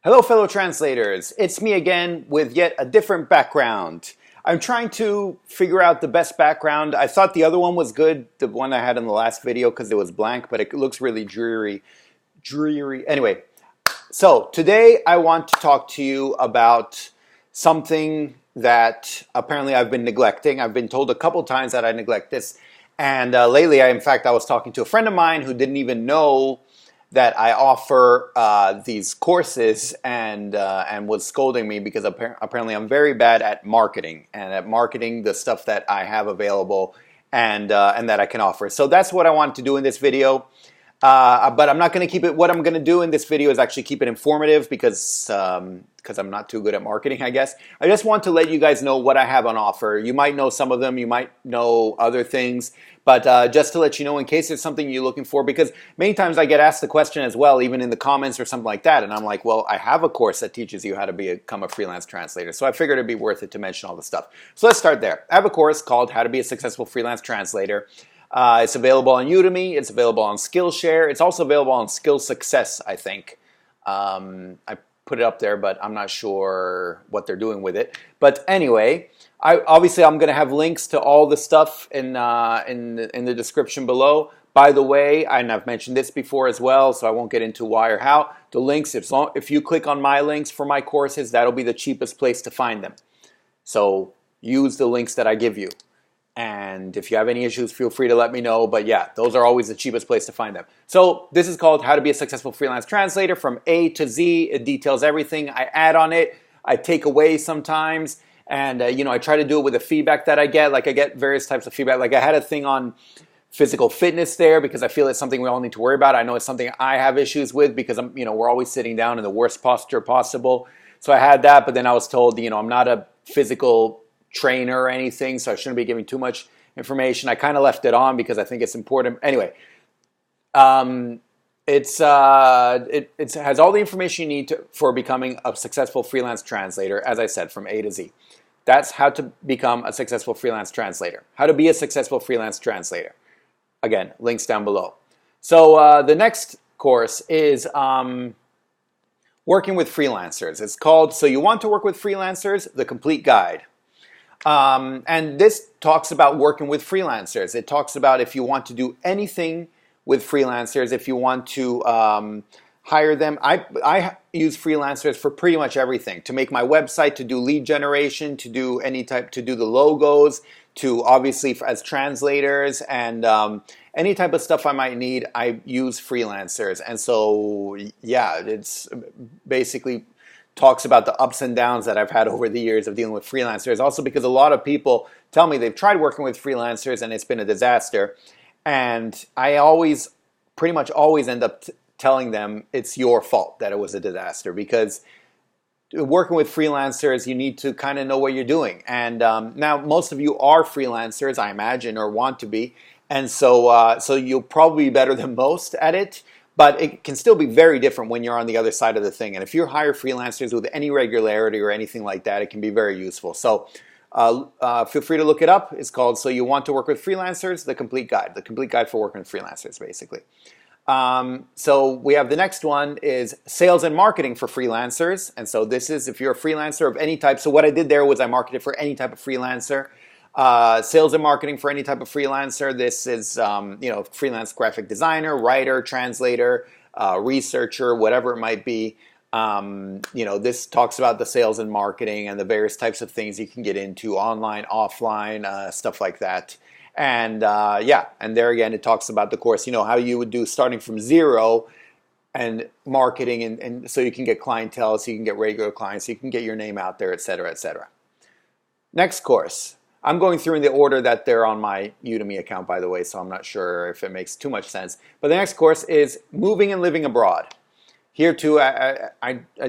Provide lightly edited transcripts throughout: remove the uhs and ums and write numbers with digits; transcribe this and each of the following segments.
Hello, fellow translators. It's me again with yet a different background. I'm trying to figure out the best background. I thought the other one was good, the one I had in the last video, because it was blank, but it looks really dreary. Anyway, so today I want to talk to you about something that apparently I've been neglecting. I've been told a couple times that I neglect this. And lately, in fact, I was talking to a friend of mine who didn't even know that I offer these courses and was scolding me because apparently I'm very bad at marketing the stuff that I have available and that I can offer. So that's what I wanted to do in this video. But I'm not going to keep it. What I'm going to do in this video is actually keep it informative because I'm not too good at marketing, I guess. I just want to let you guys know what I have on offer. You might know some of them. You might know other things. But just to let you know, in case it's something you're looking for, because many times I get asked the question as well, even in the comments or something like that. And I'm like, well, I have a course that teaches you how to become a freelance translator. So I figured it'd be worth it to mention all the stuff. So let's start there. I have a course called How to Be a Successful Freelance Translator. It's available on Udemy. It's available on Skillshare. It's also available on Skill Success, I think. I put it up there, but I'm not sure what they're doing with it. But anyway, obviously I'm going to have links to all the stuff in the description below. By the way, and I've mentioned this before as well, so I won't get into why or how. The links, if you click on my links for my courses, that'll be the cheapest place to find them. So use the links that I give you. And if you have any issues, feel free to let me know. But yeah, those are always the cheapest place to find them. So this is called How to Be a Successful Freelance Translator from A to Z. It details everything. I add on it. I take away sometimes. And, I try to do it with the feedback that I get. Like I get various types of feedback. Like I had a thing on physical fitness there because I feel it's something we all need to worry about. I know it's something I have issues with because we're always sitting down in the worst posture possible. So I had that. But then I was told, I'm not a physical trainer or anything, so I shouldn't be giving too much information. I kind of left it on because I think it's important. Anyway, it has all the information you need for becoming a successful freelance translator, as I said, from A to Z. That's how to become a successful freelance translator. How to be a successful freelance translator. Again, links down below. So the next course is working with freelancers. It's called So You Want to Work with Freelancers? The Complete Guide. And this talks about working with freelancers. It talks about if you want to do anything with freelancers, if you want to hire them. I use freelancers for pretty much everything. To make my website, to do lead generation, to do to do the logos, to obviously as translators and any type of stuff I might need, I use freelancers. And so, yeah, it's basically talks about the ups and downs that I've had over the years of dealing with freelancers. Also because a lot of people tell me they've tried working with freelancers and it's been a disaster. And I pretty much always end up telling them it's your fault that it was a disaster, because working with freelancers, you need to kind of know what you're doing. And now most of you are freelancers, I imagine, or want to be. And so you'll probably be better than most at it. But it can still be very different when you're on the other side of the thing. And if you hire freelancers with any regularity or anything like that, it can be very useful. So feel free to look it up. It's called So You Want to Work with Freelancers? The Complete Guide. The Complete Guide for Working with Freelancers, basically. So we have the next one is Sales and Marketing for Freelancers. And so this is if you're a freelancer of any type. So what I did there was I marketed for any type of freelancer. Sales and marketing for any type of freelancer. This is, freelance graphic designer, writer, translator, researcher, whatever it might be. This talks about the sales and marketing and the various types of things you can get into online, offline, stuff like that. And and there again, it talks about the course, how you would do starting from zero and marketing and so you can get clientele, so you can get regular clients, so you can get your name out there, et cetera, et cetera. Next course. I'm going through in the order that they're on my Udemy account, by the way, so I'm not sure if it makes too much sense. But the next course is Moving and Living Abroad. Here too, I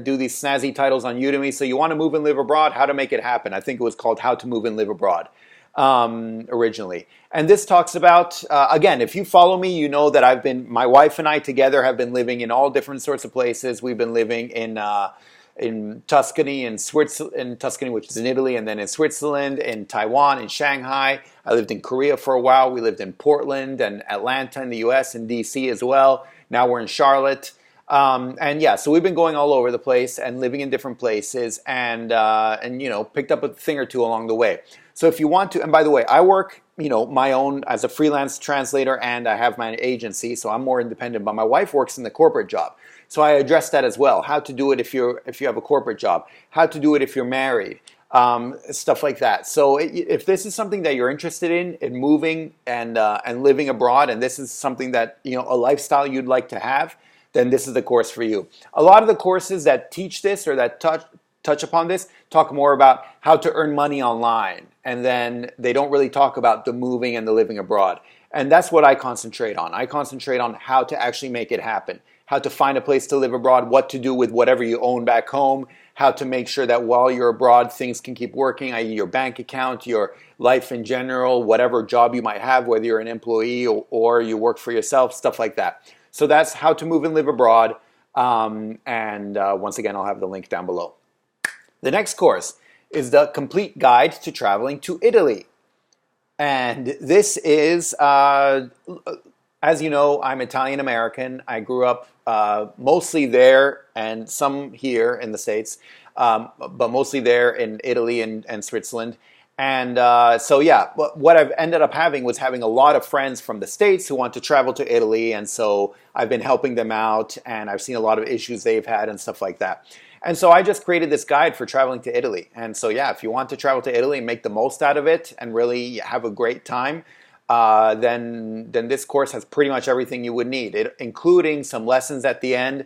do these snazzy titles on Udemy. So you want to move and live abroad, how to make it happen. I think it was called How to Move and Live Abroad originally. And this talks about, again, if you follow me, you know that my wife and I together have been living in all different sorts of places. We've been living in Tuscany, in Tuscany, which is in Italy, and then in Switzerland, in Taiwan, in Shanghai. I lived in Korea for a while. We lived in Portland and Atlanta in the U.S., and D.C. as well. Now we're in Charlotte. And yeah, so we've been going all over the place and living in different places, and you know, picked up a thing or two along the way. So if you want to, and by the way, I work, you know, my own as a freelance translator, and I have my agency, so I'm more independent. But my wife works in the corporate job, so I address that as well. How to do it if you have a corporate job, how to do it if you're married, stuff like that. So if this is something that you're interested in moving and living abroad, and this is something that, you know, a lifestyle you'd like to have, then this is the course for you. A lot of the courses that teach this or that touch upon this talk more about how to earn money online, and then they don't really talk about the moving and the living abroad. And that's what I concentrate on. I concentrate on how to actually make it happen, how to find a place to live abroad, what to do with whatever you own back home, how to make sure that while you're abroad things can keep working, i.e. your bank account, your life in general, whatever job you might have, whether you're an employee or you work for yourself, stuff like that. So that's how to move and live abroad. Once again, I'll have the link down below. The next course is the complete guide to traveling to Italy. And this is, as you know, I'm Italian American. I grew up mostly there and some here in the States, but mostly there in Italy and Switzerland. And so yeah, what I've ended up having was having a lot of friends from the States who want to travel to Italy, and so I've been helping them out, and I've seen a lot of issues they've had and stuff like that. And so I just created this guide for traveling to Italy. And so yeah, if you want to travel to Italy and make the most out of it and really have a great time, then this course has pretty much everything you would need, including some lessons at the end.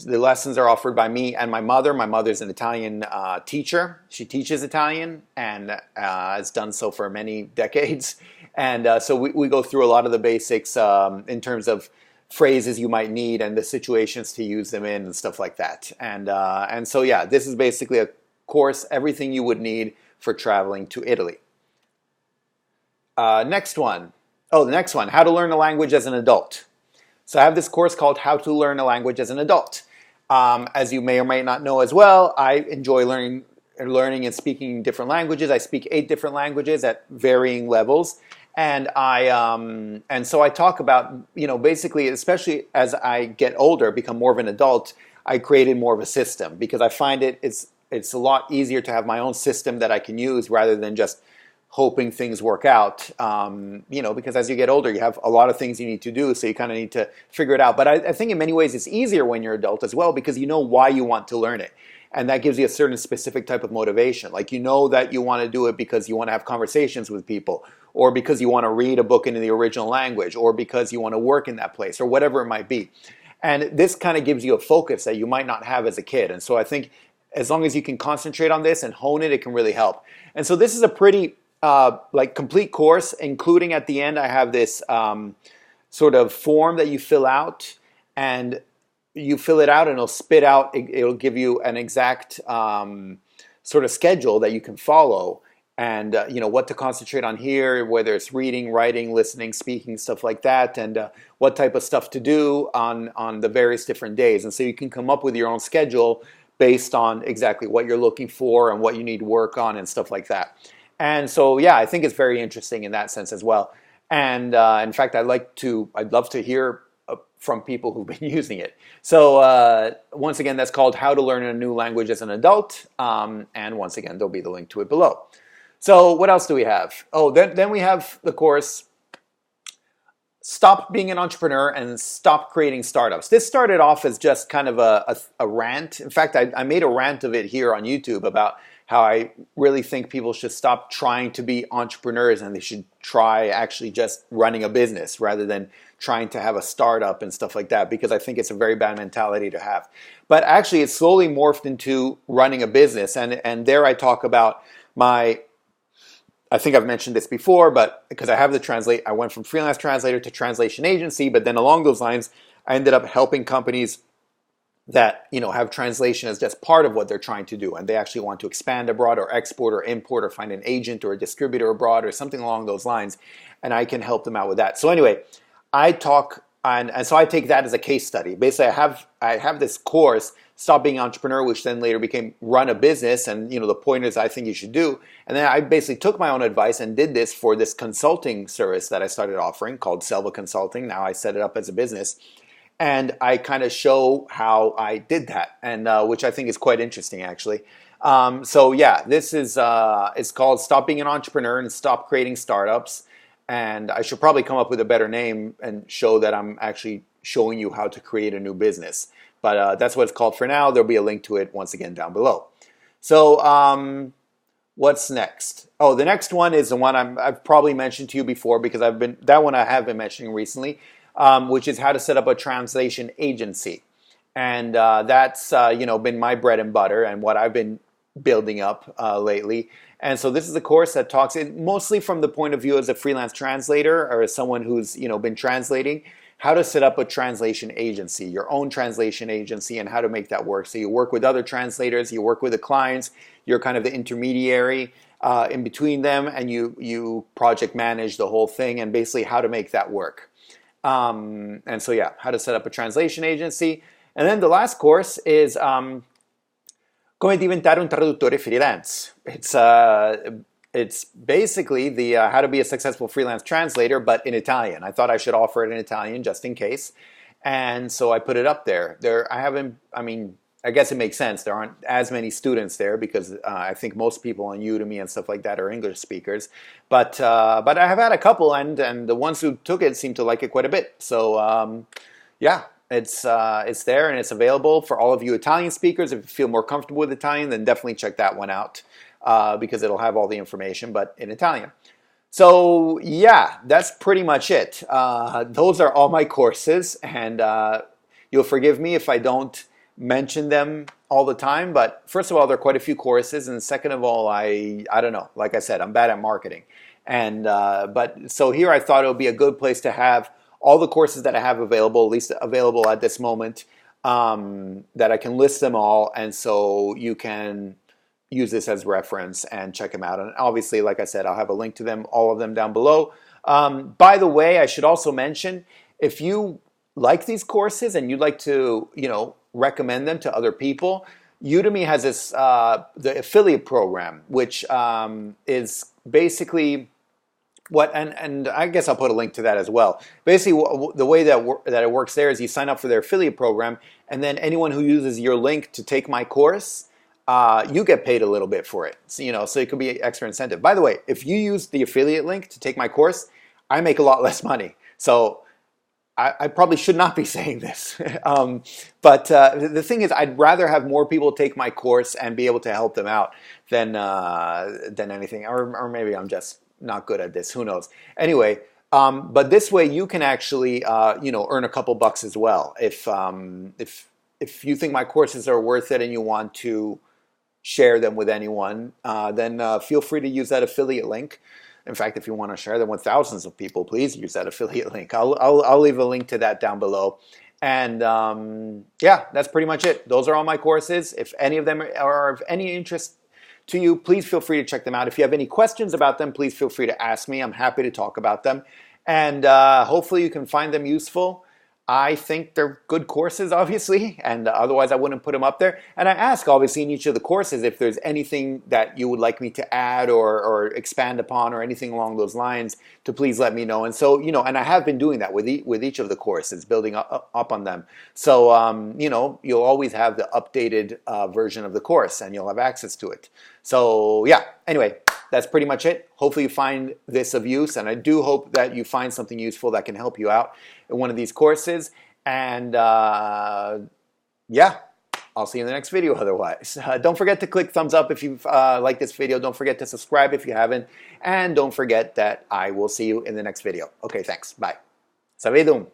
The lessons are offered by me and my mother. My mother's an Italian teacher. She teaches Italian and has done so for many decades. And so we go through a lot of the basics in terms of phrases you might need and the situations to use them in and stuff like that. And so yeah, this is basically a course, everything you would need for traveling to Italy. Next one. Oh, the next one, how to learn a language as an adult. So I have this course called How to Learn a Language as an Adult. As you may or may not know as well, I enjoy learning and speaking different languages. I speak 8 different languages at varying levels. And so I talk about, you know, basically, especially as I get older, become more of an adult, I created more of a system because I find it's a lot easier to have my own system that I can use rather than just hoping things work out, you know, because as you get older, you have a lot of things you need to do, so you kind of need to figure it out. But I think in many ways it's easier when you're adult as well because you know why you want to learn it. And that gives you a certain specific type of motivation. Like you know that you want to do it because you want to have conversations with people, or because you want to read a book in the original language, or because you want to work in that place, or whatever it might be. And this kind of gives you a focus that you might not have as a kid. And so I think as long as you can concentrate on this and hone it, it can really help. And so this is a pretty like complete course, including at the end I have this sort of form that you fill out, and you fill it out and it'll spit out, it'll give you an exact sort of schedule that you can follow, and you know what to concentrate on here, whether it's reading, writing, listening, speaking, stuff like that, and what type of stuff to do on the various different days. And so you can come up with your own schedule based on exactly what you're looking for and what you need to work on and stuff like that. And so, yeah, I think it's very interesting in that sense as well. And in fact, I'd love to hear from people who've been using it. So once again, that's called How to Learn a New Language as an Adult. And once again, there'll be the link to it below. So what else do we have? Oh, then we have the course, Stop Being an Entrepreneur and Stop Creating Startups. This started off as just kind of a rant. In fact, I made a rant of it here on YouTube about how I really think people should stop trying to be entrepreneurs and they should try actually just running a business rather than trying to have a startup and stuff like that, because I think it's a very bad mentality to have. But actually it's slowly morphed into running a business, and there I talk about I think I've mentioned this before, but because I went from freelance translator to translation agency, but then along those lines I ended up helping companies that, you know, have translation as just part of what they're trying to do, and they actually want to expand abroad or export or import or find an agent or a distributor abroad or something along those lines, and I can help them out with that. So anyway, I talk, and so I take that as a case study. Basically, I have this course, Stop Being an Entrepreneur, which then later became Run a Business, and you know the pointers I think you should do. And then I basically took my own advice and did this for this consulting service that I started offering called Selva Consulting. Now I set it up as a business. and I kind of show how I did that, and which I think is quite interesting, actually. So yeah, this is it's called Stop Being an Entrepreneur and Stop Creating Startups. And I should probably come up with a better name and show that I'm actually showing you how to create a new business. But that's what it's called for now. There'll be a link to it once again down below. So what's next? Oh, the next one is the one I've probably mentioned to you before, because that one I have been mentioning recently, which is how to set up a translation agency. And that's been my bread and butter and what I've been building up lately. And so this is a course that talks mostly from the point of view as a freelance translator or as someone who's been translating, how to set up a translation agency, your own translation agency, and how to make that work. So you work with other translators, you work with the clients, you're kind of the intermediary in between them, and you project manage the whole thing and basically how to make that work. And so yeah, how to set up a translation agency. And then the last course is Come diventare un traduttore freelance. It's basically the how to be a successful freelance translator, but in Italian. I thought I should offer it in Italian just in case. And so I put it up there. I guess it makes sense. There aren't as many students there because I think most people on Udemy and stuff like that are English speakers. But I have had a couple, and the ones who took it seem to like it quite a bit. So yeah. It's there and it's available for all of you Italian speakers. If you feel more comfortable with Italian, then definitely check that one out because it'll have all the information, but in Italian. So yeah, that's pretty much it. Those are all my courses, and you'll forgive me if I don't mention them all the time. But first of all, there are quite a few courses, and second of all, I don't know. Like I said, I'm bad at marketing, and but so here I thought it would be a good place to have all the courses that I have available, at least available at this moment, that I can list them all, and so you can use this as reference and check them out. And obviously, like I said, I'll have a link to them, all of them down below. By the way, I should also mention, if you like these courses and you'd like to, recommend them to other people, Udemy has this the affiliate program, which is basically and I guess I'll put a link to that as well. Basically, the way that it works there is you sign up for their affiliate program, and then anyone who uses your link to take my course, you get paid a little bit for it. So, so it could be extra incentive. By the way, if you use the affiliate link to take my course, I make a lot less money. So I probably should not be saying this. But the thing is, I'd rather have more people take my course and be able to help them out than anything. Or maybe I'm just not good at this, who knows. Anyway, but this way you can actually earn a couple bucks as well. If you think my courses are worth it and you want to share them with anyone, then feel free to use that affiliate link. In fact, if you want to share them with thousands of people, please use that affiliate link. I'll leave a link to that down below. And yeah, that's pretty much it. Those are all my courses. If any of them are of any interest to you, please feel free to check them out. If you have any questions about them, please feel free to ask me. I'm happy to talk about them. And hopefully you can find them useful. I think they're good courses, obviously, and otherwise I wouldn't put them up there. And I ask, obviously, in each of the courses if there's anything that you would like me to add or expand upon or anything along those lines, to please let me know. And so, and I have been doing that with each of the courses, building up on them. So, you'll always have the updated version of the course and you'll have access to it. So, yeah, anyway, that's pretty much it. Hopefully you find this of use, and I do hope that you find something useful that can help you out in one of these courses. And yeah, I'll see you in the next video otherwise. Don't forget to click thumbs up if you've liked this video. Don't forget to subscribe if you haven't. And don't forget that I will see you in the next video. Okay, thanks. Bye. Savedum.